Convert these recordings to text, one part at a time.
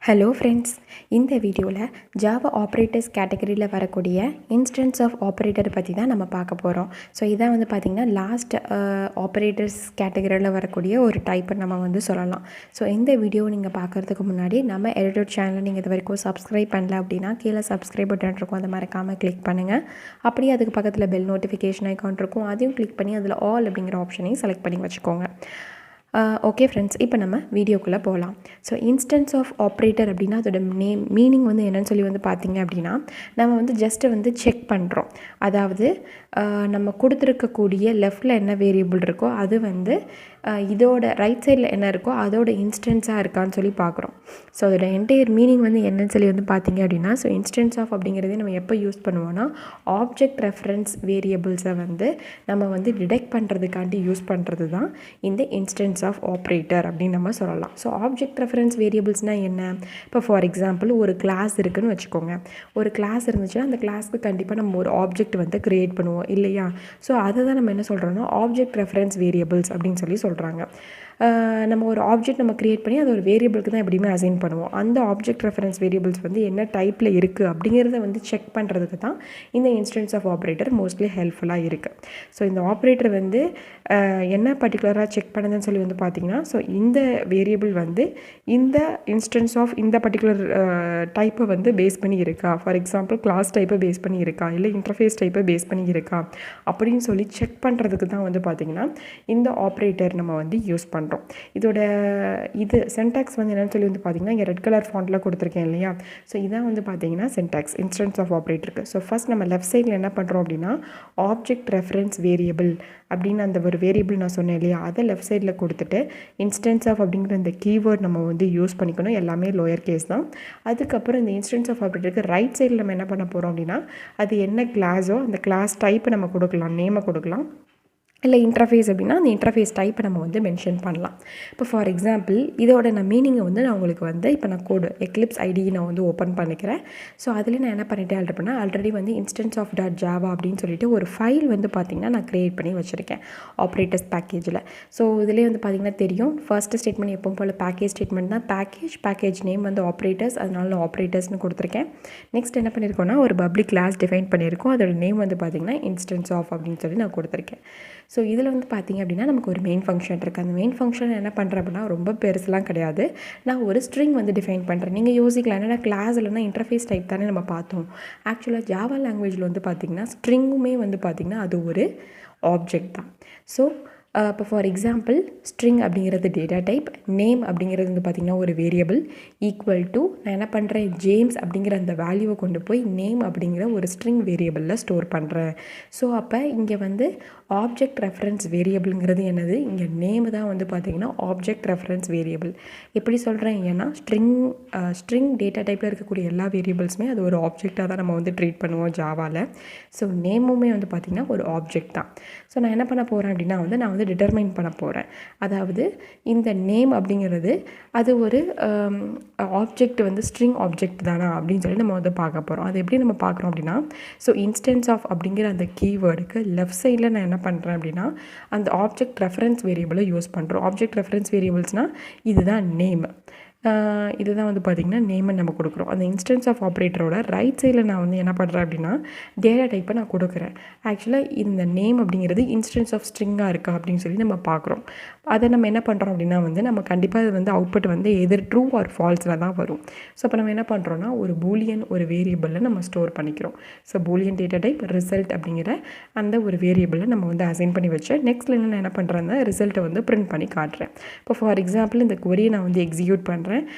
Hello friends, இந்த வீடியோவில் Java operators கேட்டகரியில் வரக்கூடிய இன்ஸ்டன்ஸ் ஆஃப் ஆப்ரேட்டர் பற்றி தான் நம்ம பார்க்க போகிறோம். ஸோ இதான் வந்து பார்த்திங்கன்னா லாஸ்ட் ஆப்ரேட்டர்ஸ் கேட்டகரியில் வரக்கூடிய ஒரு டைப்பை நம்ம சொல்லலாம். ஸோ இந்த வீடியோ நீங்கள் பார்க்குறதுக்கு முன்னாடி நம்ம edutut சேனலை நீங்கள் இது வரைக்கும் சப்ஸ்கிரைப் பண்ணல அப்படின்னா கீழே சப்ஸ்கிரைப் பட்டன் இருக்கும், அதை மறக்காமல் கிளிக் பண்ணுங்கள். அப்படியே அதுக்கு பக்கத்தில் பெல் நோட்டிஃபிகேஷன் ஐக்கான் இருக்கும், அதையும் கிளிக் பண்ணி அதில் ஆல் அப்படிங்கிற ஆப்ஷனையும் செலக்ட் பண்ணி வச்சுக்கோங்க. ஓகே ஃப்ரெண்ட்ஸ், இப்போ நம்ம வீடியோக்குள்ளே போகலாம். ஸோ இன்ஸ்டன்ஸ் ஆஃப் ஆப்ரேட்டர் அப்படின்னா அதோட மீனிங் என்னென்னு சொல்லி பார்த்தீங்க அப்படின்னா, நம்ம ஜஸ்ட்டு செக் பண்ணுறோம். அதாவது நம்ம கொடுத்துருக்கக்கூடிய லெஃப்டில் என்ன வேரியபிள் இருக்கோ அது இதோட ரைட் சைடில் என்ன இருக்கோ அதோட இன்ஸ்டன்ஸாக இருக்கான்னு சொல்லி பார்க்குறோம். ஸோ அதோட என்டையர் மீனிங் என்னன்னு சொல்லி பார்த்தீங்க அப்படின்னா, ஸோ இன்ஸ்டன்ஸ் ஆஃப் அப்படிங்கிறதே நம்ம எப்போ யூஸ் பண்ணுவோன்னா, ஆப்ஜெக்ட் ரெஃபரன்ஸ் வேரியபிள்ஸை நம்ம டிடெக்ட் பண்ணுறதுக்காண்டி யூஸ் பண்ணுறது தான் இந்த இன்ஸ்டன்ஸ் ஆஃப் ஆப்ரேட்டர் அப்படின்னு நம்ம சொல்லலாம். ஸோ ஆப்ஜெக்ட் ரெஃபரன்ஸ் வேரியபிள்ஸ்னால் என்ன? இப்போ ஃபார் எக்ஸாம்பிள் ஒரு கிளாஸ் இருக்குதுன்னு வச்சுக்கோங்க. ஒரு கிளாஸ் இருந்துச்சுன்னா அந்த கிளாஸ்க்கு கண்டிப்பாக நம்ம ஒரு ஆப்ஜெக்ட் க்ரியேட் பண்ணுவோம் இல்லையா? ஸோ அதை தான் நம்ம என்ன சொல்கிறோன்னா ஆப்ஜெக்ட் ரெஃபரன்ஸ் வேரியபிள்ஸ் அப்படின்னு சொல்லி சொல்கிறாங்க. நம்ம ஒரு ஆப்ஜெக்ட் நம்ம க்ரியேட் பண்ணி அது ஒரு வேரியபிளுக்கு தான் எப்படியுமே அசைன் பண்ணுவோம். அந்த ஆப்ஜெக்ட் ரெஃபரன்ஸ் வேரியபிள்ஸ் என்ன டைப்பில் இருக்குது அப்படிங்கிறத செக் பண்ணுறதுக்கு தான் இந்த இன்ஸ்டன்ஸ் ஆஃப் ஆப்ரேட்டர் மோஸ்ட்லி ஹெல்ப்ஃபுல்லாக இருக்குது. ஸோ இந்த ஆப்ரேட்டர் என்ன பர்டிகுலராக செக் பண்ணுதுன்னு சொல்லி பார்த்தீங்கன்னா, ஸோ இந்த வேரியபிள் இந்த இன்ஸ்டன்ஸ் ஆஃப் இந்த பர்டிகுலர் டைப்பை பேஸ் பண்ணி இருக்கா, ஃபார் எக்ஸாம்பிள் கிளாஸ் டைப்பை பேஸ் பண்ணி இருக்கா, இல்லை இன்டர்ஃபேஸ் டைப்பை பேஸ் பண்ணி இருக்கா அப்படின்னு சொல்லி செக் பண்ணுறதுக்கு தான் பார்த்திங்கன்னா இந்த ஆப்ரேட்டர் நம்ம யூஸ் பண்ணுறோம். இதோட சென்டாக்ஸ் என்னன்னு சொல்லி பார்த்தீங்கன்னா, இங்கே ரெட் கலர் ஃபாண்ட்டில் கொடுத்துருக்கேன் இல்லையா? ஸோ இதான் பார்த்தீங்கன்னா சென்டாக்ஸ் இன்ஸ்டன்ஸ் ஆஃப் ஆப்ரேட்டருக்கு. ஸோ ஃபஸ்ட் நம்ம லெஃப்ட் சைடில் என்ன பண்ணுறோம் அப்படின்னா, ஆப்ஜெக்ட் ரெஃபரன்ஸ் வேரியபிள் அப்படின்னு அந்த ஒரு வேரியபிள் நான் சொன்னேன் இல்லையா, அதை லெஃப்ட் சைடில் கொடுத்துட்டு இன்ஸ்டன்ஸ் ஆஃப் அப்படிங்கிற இந்த கீவேர்ட் நம்ம யூஸ் பண்ணிக்கணும். எல்லாமே லோயர் கேஸ் தான். அதுக்கப்புறம் இந்த இன்ஸ்டன்ஸ் ஆஃப் ஆப்ரேட்டருக்கு ரைட் சைடில் நம்ம என்ன பண்ண போகிறோம் அப்படின்னா, அது என்ன கிளாஸோ அந்த கிளாஸ் டைப்பை நம்ம கொடுக்கலாம், நேமை கொடுக்கலாம். இல்லை இன்டர்ஃபேஸ் அப்படின்னா அந்த இன்டர்ஃபேஸ் டைப்பை நம்ம மென்ஷன் பண்ணலாம். இப்போ ஃபார் எக்ஸாம்பிள் இதோட மீனிங்கை நான் உங்களுக்கு இப்போ நான் கோடு எக்லிப்ஸ் ஐடி நான் ஓப்பன் பண்ணிக்கிறேன். ஸோ அதில் நான் என்ன பண்ணிட்டேன் அப்படின்னா, ஆல்ரெடி இன்ஸ்டன்ஸ் ஆஃப் ஜாவா அப்படின்னு சொல்லிட்டு ஒரு ஃபைல் பார்த்திங்கன்னா நான் க்ரியேட் பண்ணி வச்சுருக்கேன் ஆப்ரேட்டர்ஸ் பேக்கேஜில். ஸோ இதிலே பார்த்திங்கன்னா தெரியும், ஃபர்ஸ்ட் ஸ்டேட்மெண்ட் எப்பவும் போல் பேக்கேஜ் ஸ்டேட்மெண்ட் தான். பேக்கேஜ் நேம் ஆப்ரேட்டர்ஸ், அதனால நான் ஆப்ரேட்டர்ஸ்னு கொடுத்துருக்கேன். நெக்ஸ்ட் என்ன பண்ணியிருக்கோன்னா, ஒரு பப்ளிக் கிளாஸ் டிஃபைன் பண்ணியிருக்கோம். அதோட நேம் பார்த்திங்கன்னா இன்ஸ்டன்ஸ் ஆஃப் அப்படின்னு சொல்லி நான் கொடுத்துருக்கேன். ஸோ இதில் பார்த்திங்க அப்படின்னா நமக்கு ஒரு மெயின் ஃபங்க்ஷன் இருக்குது. அந்த மெயின் ஃபங்க்ஷன் என்ன பண்ணுறேன் அப்படின்னா ரொம்ப பெருசுலாம் கிடையாது. நான் ஒரு ஸ்ட்ரிங் டிஃபைன் பண்ணுறேன். நீங்கள் யோசிக்கலாம், என்னென்னா கிளாஸ் இல்லைனா இன்டர்ஃபேஸ் டைப் தானே நம்ம பார்த்தோம். ஆக்சுவலாக ஜாவா லாங்குவேஜில் பார்த்திங்கன்னா ஸ்ட்ரிங்குமே பார்த்திங்கன்னா அது ஒரு ஆப்ஜெக்ட் தான். ஸோ இப்போ ஃபார் எக்ஸாம்பிள் ஸ்ட்ரிங் அப்படிங்கிறது டேட்டா டைப், நேம் அப்படிங்கிறது பார்த்திங்கன்னா ஒரு வேரியபிள், ஈக்குவல் டு நான் என்ன பண்ணுறேன், ஜேம்ஸ் அப்படிங்கிற அந்த வேல்யூவை கொண்டு போய் நேம் அப்படிங்கிற ஒரு ஸ்ட்ரிங் வேரியபிளில் ஸ்டோர் பண்ணுறேன். ஸோ அப்போ இங்கே ஆப்ஜெக்ட் ரெஃபரன்ஸ் வேரியபிள்ங்கிறது என்னது, இங்கே நேம் தான் பார்த்திங்கன்னா ஆப்ஜெக்ட் ரெஃபரன்ஸ் வேரியபிள். எப்படி சொல்கிறேன், ஏன்னா ஸ்ட்ரிங் டேட்டா டைப்பில் இருக்கக்கூடிய எல்லா வேரியபிள்ஸுமே அது ஒரு ஆப்ஜெக்டாக தான் நம்ம ட்ரீட் பண்ணுவோம் ஜாவாவில். ஸோ நேமுமே பார்த்திங்கன்னா ஒரு ஆப்ஜெக்ட் தான். ஸோ நான் என்ன பண்ண போகிறேன் அப்படின்னா நான் டிட்டர்மைன் பண்ண போகிறேன். அதாவது இந்த நேம் அப்படிங்கிறது அது ஒரு ஆப்ஜெக்ட் ஸ்ட்ரிங் ஆப்ஜெக்ட் தானா அப்படின்னு சொல்லி நம்ம பார்க்க போகிறோம். அது எப்படி நம்ம பார்க்குறோம் அப்படின்னா, ஸோ இன்ஸ்டன்ஸ் ஆஃப் அப்படிங்கிற அந்த கீவேர்டுக்கு லெஃப்ட் சைடில் நான் என்ன பண்ணுறேன் அப்படின்னா அந்த ஆப்ஜெக்ட் ரெஃபரன்ஸ் வேரியபிளை யூஸ் பண்ணுறோம். ஆப்ஜெக்ட் ரெஃபரன்ஸ் வேரியபிள்ஸ்னால் இதுதான் நேம். இதுதான் பார்த்திங்கன்னா நேமை நம்ம கொடுக்குறோம். அந்த இன்ஸ்டன்ஸ் ஆஃப் ஆப்ரேட்டரோட ரைட் சைடில் நான் என்ன பண்ணுறேன் அப்படின்னா டேட்டா டைப்பை நான் கொடுக்குறேன். ஆக்சுவலாக இந்த நேம் அப்படிங்கிறது இன்ஸ்டன்ஸ் ஆஃப் ஸ்ட்ரிங்காக இருக்கா அப்படின்னு சொல்லி நம்ம பார்க்குறோம். அதை நம்ம என்ன பண்ணுறோம் அப்படின்னா நம்ம கண்டிப்பாக அது அவுட்புட் எதிர் ட்ரூ ஆர் ஃபால்ஸில் தான் வரும். ஸோ அப்போ நம்ம என்ன பண்ணுறோன்னா ஒரு பூலியன் ஒரு வேரியபிளில் நம்ம ஸ்டோர் பண்ணிக்கிறோம். So Boolean data type result அப்படிங்கிற அந்த ஒரு வேரியபிளில் நம்ம அசைன் பண்ணி வச்சு நெக்ஸ்ட்டில் நான் என்ன பண்ணுறேன்னா ரிசல்ட்டை பிரிண்ட் பண்ணி காட்டுறேன். இப்போ ஃபார் எக்ஸாம்பிள் இந்த கொரியை நான் எக்ஸிக்யூட் பண்ணுறேன்.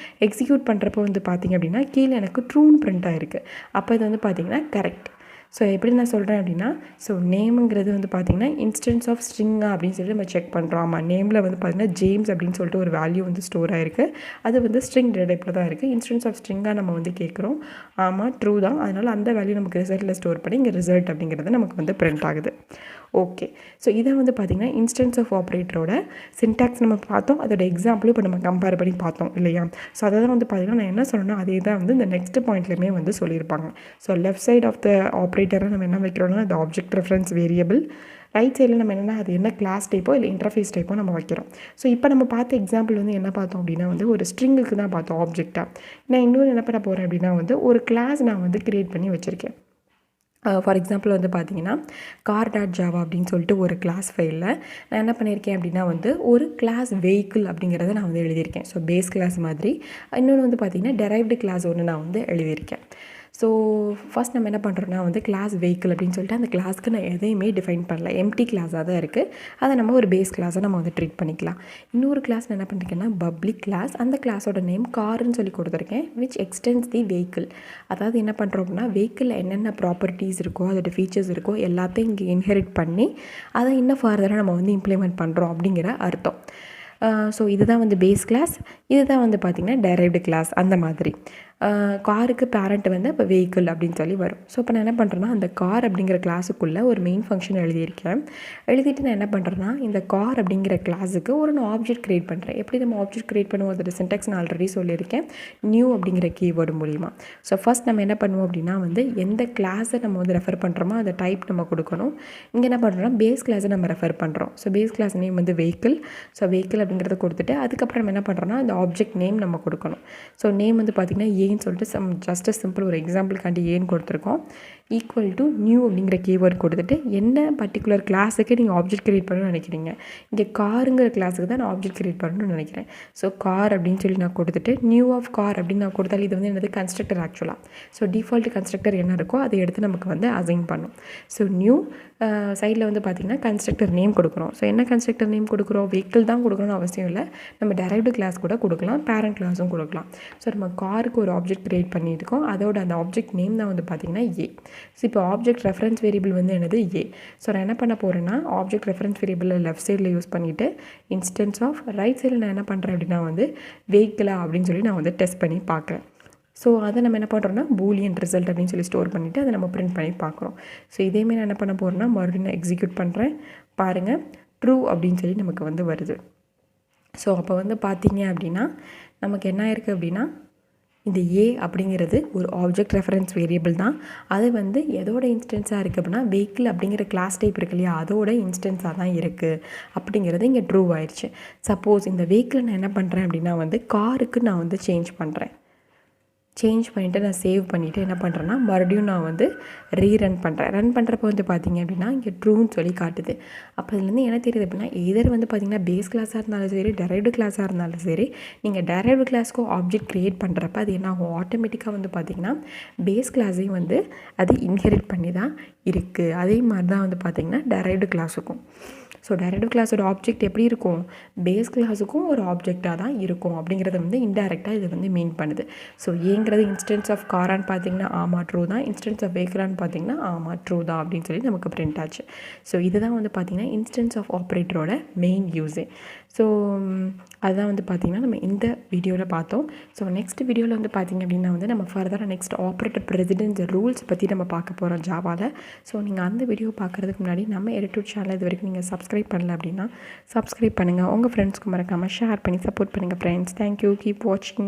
எக்ஸிக்யூட் பண்ணுறப்போ பார்த்திங்க அப்படின்னா கீழே எனக்கு ட்ரூன்னு பிரிண்ட் ஆகிருக்கு. அப்போ இது பார்த்திங்கன்னா கரெக்ட். ஸோ எப்படி நான் சொல்கிறேன் அப்படின்னா, ஸோ நேமுங்கிறது பார்த்திங்கன்னா இன்ஸ்டன்ஸ் ஆஃப் ஸ்ட்ரிங்கா அப்படின்னு சொல்லி நம்ம செக் பண்ணுறோம். ஆமாம், நேமில் பார்த்திங்கன்னா ஜேம்ஸ் அப்படின்னு சொல்லிட்டு ஒரு வேல்யூ ஸ்டோர் ஆகிருக்கு. அது ஸ்ட்ரிங் டேட்டா டைப்பில் தான் இருக்குது. இன்ஸ்டன்ஸ் ஆஃப் ஸ்ட்ரிங்காக நம்ம கேட்குறோம். ஆமாம், ட்ரூ தான். அதனால் அந்த வேல்யூ நமக்கு ரிசல்ட்டில் ஸ்டோர் பண்ணி இங்கே ரிசல்ட் அப்படிங்கிறது நமக்கு பிரிண்ட் ஆகுது. ஓகே, ஸோ இதை பார்த்திங்கன்னா இன்ஸ்டன்ஸ் ஆஃப் ஆப்ரேட்டரோட சின்டாக்ஸ் நம்ம பார்த்தோம். அதோட எக்ஸாம்பிளும் இப்போ நம்ம கம்பேர் பண்ணி பார்த்தோம் இல்லையா? ஸோ அதை தான் பார்த்திங்கன்னா நான் என்ன சொல்லணும்னா அதே தான் இந்த நெக்ஸ்ட் பாயிண்ட்லேயுமே சொல்லியிருப்பாங்க. So left side of the ஆப்ரேட்டரை நம்ம என்ன வைக்கிறோம்னா இந்த ஆப்ஜெக்ட் ரெஃபரன்ஸ் வேரியபிள், ரைட் சைடில் நம்ம என்னென்னா அது என்ன கிளாஸ் டைப்போ இல்லை இன்டர்ஃபேஸ் டைப்போ நம்ம வைக்கிறோம். ஸோ இப்போ நம்ம பார்த்த எக்ஸாம்பிள் வந்து என்ன பார்த்தோம் அப்படின்னா வந்து ஒரு ஸ்ட்ரிங்குக்கு தான் பார்த்தோம் ஆப்ஜெக்டாக. நான் இன்னொன்று என்ன பண்ண போகிறேன் அப்படின்னா வந்து ஒரு கிளாஸ் நான் வந்து க்ரியேட் பண்ணி வச்சுருக்கேன். ஃபார் எக்ஸாம்பிள் வந்து பார்த்தீங்கன்னா car.java அப்படின்னு சொல்லிட்டு ஒரு கிளாஸ் ஃபைலில் நான் என்ன பண்ணியிருக்கேன் அப்படின்னா வந்து ஒரு கிளாஸ் வெஹிக்கிள் அப்படிங்கிறத நான் வந்து எழுதியிருக்கேன். ஸோ பேஸ் கிளாஸ் மாதிரி. இன்னொன்று வந்து பார்த்திங்கன்னா டெரைவ்டு கிளாஸ் ஒன்று நான் வந்து எழுதியிருக்கேன். ஸோ ஃபஸ்ட் நம்ம என்ன பண்ணுறோன்னா வந்து கிளாஸ் வெஹிக்கிள் அப்படின்னு சொல்லிட்டு அந்த கிளாஸ்க்கு நான் எதையுமே டிஃபைன் பண்ணல, எம்டி கிளாஸாக தான் இருக்குது. அதை நம்ம ஒரு பேஸ் கிளாஸை நம்ம வந்து ட்ரீட் பண்ணிக்கலாம். இன்னொரு கிளாஸ் நான் என்ன பண்ணியிருக்கேன்னா பப்ளிக் கிளாஸ், அந்த கிளாஸோட நேம் கார்னு சொல்லி கொடுத்துருக்கேன், விச் எக்ஸ்டென்ஸ் தி வெஹிக்கிள். அதாவது என்ன பண்ணுறோம் அப்படின்னா வெஹிக்கிளில் என்னென்ன ப்ராப்பர்ட்டிஸ் இருக்கோ அதோட ஃபீச்சர்ஸ் இருக்கோ எல்லாத்தையும் இங்கே இன்ஹெரிட் பண்ணி அதை இன்னும் ஃபர்தராக நம்ம வந்து இம்ப்ளிமெண்ட் பண்ணுறோம் அப்படிங்கிற அர்த்தம். ஸோ இதுதான் வந்து பேஸ் கிளாஸ், இதுதான் வந்து பார்த்திங்கன்னா டெரைவ்டு கிளாஸ். அந்த மாதிரி காருக்கு பேரண்ட் வந்து இப்போ வெஹிக்கிள் அப்படின்னு சொல்லி வரும். ஸோ இப்போ நான் என்ன பண்ணுறேன்னா அந்த கார் அப்படிங்கிற கிளாஸுக்குள்ளே ஒரு மெயின் ஃபங்க்ஷன் எழுதியிருக்கேன். எழுதிட்டு நான் என்ன பண்ணுறேன்னா இந்த கார் அப்படிங்கிற கிளாஸுக்கு ஒரு நான் ஆப்ஜெக்ட் க்ரியேட் பண்ணுறேன். எப்படி நம்ம ஆப்ஜெக்ட் க்ரியேட் பண்ணுவோம் அதோட சின்டெக்ஸ் நான் ஆல்ரெடி சொல்லியிருக்கேன், நியூ அப்படிங்கிற கீவேர்டு மூலிமா. ஸோ ஃபஸ்ட் நம்ம என்ன பண்ணுவோம் அப்படின்னா வந்து எந்த கிளாஸை நம்ம வந்து ரெஃபர் பண்ணுறோமோ அந்த டைப் நம்ம கொடுக்கணும். இங்கே என்ன பண்ணுறோம்னா பேஸ் கிளாஸை நம்ம ரெஃபர் பண்ணுறோம். ஸோ பேஸ் கிளாஸ் நேம் வந்து வெஹிக்கிள். ஸோ வெஹிக்கிள் அப்படிங்கிறத கொடுத்துட்டு அதுக்கப்புறம் நம்ம என்ன பண்ணுறோன்னா அந்த ஆப்ஜெக்ட் நேம் நம்ம கொடுக்கணும். ஸோ நேம் வந்து பார்த்திங்கன்னா ஏன்னு சொல்லிட்டு ஜஸ்ட் சிம்பிள் ஒரு எக்ஸாம்பிளுக்காண்டி ஏன்னு கொடுத்துருக்கோம். ஈக்குவல் டு நியூ அப்படிங்கிற கீவேர்டு கொடுத்துட்டு என்ன பர்டிகுலர் கிளாஸுக்கு நீங்கள் ஆப்ஜெக்ட் க்ரியேட் பண்ணணும்னு நினைக்கிறீங்க. இங்கே காருங்கிற கிளாஸுக்கு தான் நான் ஆப்ஜெக்ட் க்ரியேட் பண்ணணும்னு நினைக்கிறேன். ஸோ கார் அப்படின்னு சொல்லி நான் கொடுத்துட்டு நியூ ஆஃப் கார் அப்படின்னு நான் கொடுத்தாலும் இது வந்து என்னது கன்ஸ்ட்ரக்டர் ஆக்சுவலாக. ஸோ டிஃபால்ட் கன்ஸ்ட்ரக்டர் என்ன இருக்கோ அதை எடுத்து நமக்கு வந்து அசைன் பண்ணும். ஸோ நியூ சைடில் வந்து பார்த்திங்கன்னா கன்ஸ்ட்ரக்டர் நேம் கொடுக்குறோம். ஸோ என்ன கன்ஸ்ட்ரக்டர் நேம் கொடுக்குறோம், வெஹிக்கிள் தான் கொடுக்கணும்னு அவசியம் இல்லை, நம்ம டெரைவ்டு கிளாஸ் கூட கொடுக்கலாம், பேரண்ட் கிளாஸும் கொடுக்கலாம். ஸோ நம்ம காருக்கு ஒரு ஆப்ஜெக்ட் க்ரியேட் பண்ணியிருக்கோம், அதோட அந்த ஆப்ஜெக்ட் நேம் தான் வந்து பார்த்திங்கன்னா ஏ. ஸோ இப்போ ஆப்ஜெக்ட் ரெஃபரன்ஸ் வேரியபிள் வந்து என்னது ஏ. ஸோ நான் என்ன பண்ண போகிறேன்னா ஆப்ஜெக்ட் ரெஃபரன்ஸ் வேரியபிளில் லெஃப்ட் சைடில் யூஸ் பண்ணிவிட்டு இன்ஸ்டன்ஸ் ஆஃப் ரைட் சைடில் நான் என்ன பண்ணுறேன் அப்படின்னா வந்து வெஹிக்கிளா அப்படின்னு சொல்லி நான் வந்து டெஸ்ட் பண்ணி பார்க்குறேன். ஸோ அதை நம்ம என்ன பண்ணுறோன்னா பூலியன் ரிசல்ட் அப்படின்னு சொல்லி ஸ்டோர் பண்ணிவிட்டு அதை நம்ம பிரிண்ட் பண்ணி பார்க்குறோம். ஸோ இதேமாரி நான் என்ன பண்ண போகிறேன்னா மறுபடியும் நான் எக்ஸிக்யூட் பண்ணுறேன், பாருங்கள் ட்ரூ அப்படின்னு சொல்லி நமக்கு வந்து வருது. ஸோ அப்போ வந்து பார்த்தீங்க அப்படின்னா நமக்கு என்ன இருக்குது அப்படின்னா இந்த ஏ அப்படிங்கிறது ஒரு ஆப்ஜெக்ட் ரெஃபரன்ஸ் வேரியபிள் தான். அது வந்து எதோட இன்ஸ்டன்ஸாக இருக்குது அப்படின்னா வெஹிக்கிள் அப்படிங்கிற கிளாஸ் டைப் இருக்கு இல்லையா அதோட இன்ஸ்டன்ஸாக தான் இருக்குது அப்படிங்கிறது இங்கே ட்ரூ ஆயிடுச்சு. சப்போஸ் இந்த வெஹிக்கிளை நான் என்ன பண்ணுறேன் அப்படின்னா வந்து காருக்கு நான் வந்து சேஞ்ச் பண்ணிவிட்டு நான் சேவ் பண்ணிவிட்டு என்ன பண்ணுறேன்னா மறுபடியும் நான் வந்து ரன் பண்ணுறப்போ வந்து பார்த்திங்க அப்படின்னா இங்கே ட்ரூன்னு சொல்லி காட்டுது. அப்போ இதுலேருந்து என்ன தெரியுது அப்படின்னா எதர் வந்து பார்த்திங்கன்னா பேஸ் கிளாஸாக இருந்தாலும் சரி டெரைவ்டு கிளாஸாக இருந்தாலும் சரி நீங்கள் டெரைவ்டு கிளாஸ்க்கு ஆப்ஜெக்ட் க்ரியேட் பண்ணுறப்ப அது என்ன ஆகும், ஆட்டோமேட்டிக்காக வந்து பார்த்திங்கன்னா பேஸ் கிளாஸையும் வந்து அது இன்ஹெரிட் பண்ணி தான் இருக்குது. அதே மாதிரி தான் வந்து பார்த்திங்கன்னா டெரைவ்டு கிளாஸுக்கும். ஸோ டெரைவ்டு கிளாஸோட ஆப்ஜெக்ட் எப்படி இருக்கும், பேஸ் கிளாஸுக்கும் ஒரு ஆப்ஜெக்டாக தான் இருக்கும் அப்படிங்கிறத வந்து இன்டெரக்டாக இது வந்து மீன் பண்ணுது. ஸோ ஏங்கிறது இன்ஸ்டன்ஸ் ஆஃப் காரான்னு பார்த்தீங்கன்னா ஆமாம் ட்ரூ தான், இன்ஸ்டன்ஸ் ஆஃப் வெஹிக்கிளான்னு பார்த்தீங்கன்னா ஆமாம் ட்ரூ தான் அப்படின்னு சொல்லி நமக்கு பிரிண்ட் ஆச்சு. ஸோ இதுதான் வந்து பார்த்திங்கன்னா இன்ஸ்டன்ஸ் ஆஃப் ஆப்ரேட்டரோட மெயின் யூஸே. ஸோ அதுதான் வந்து பார்த்திங்கன்னா நம்ம இந்த வீடியோவில் பார்த்தோம். ஸோ நெக்ஸ்ட் வீடியோவில் வந்து பார்த்திங்க அப்படின்னா வந்து நம்ம ஃபர்தராக நெக்ஸ்ட் ஆப்ரேட்டர் ப்ரெசிடென்ஸ் ரூல்ஸ் பற்றி நம்ம பார்க்க போகிறோம் ஜாவாவில். ஸோ நீங்கள் அந்த வீடியோ பார்க்குறதுக்கு முன்னாடி நம்ம edutut சேனல் இது வரைக்கும் நீங்கள் சப்ஸ்கிரைப் பண்ணல அப்படின்னா சப்ஸ்கிரைப் பண்ணுங்கள், உங்கள் ஃப்ரெண்ட்ஸ்க்கு மறக்காமல் ஷேர் பண்ணி சப்போர்ட் பண்ணுங்கள் ஃப்ரெண்ட்ஸ். தேங்க்யூ, கீப் வாட்சிங்.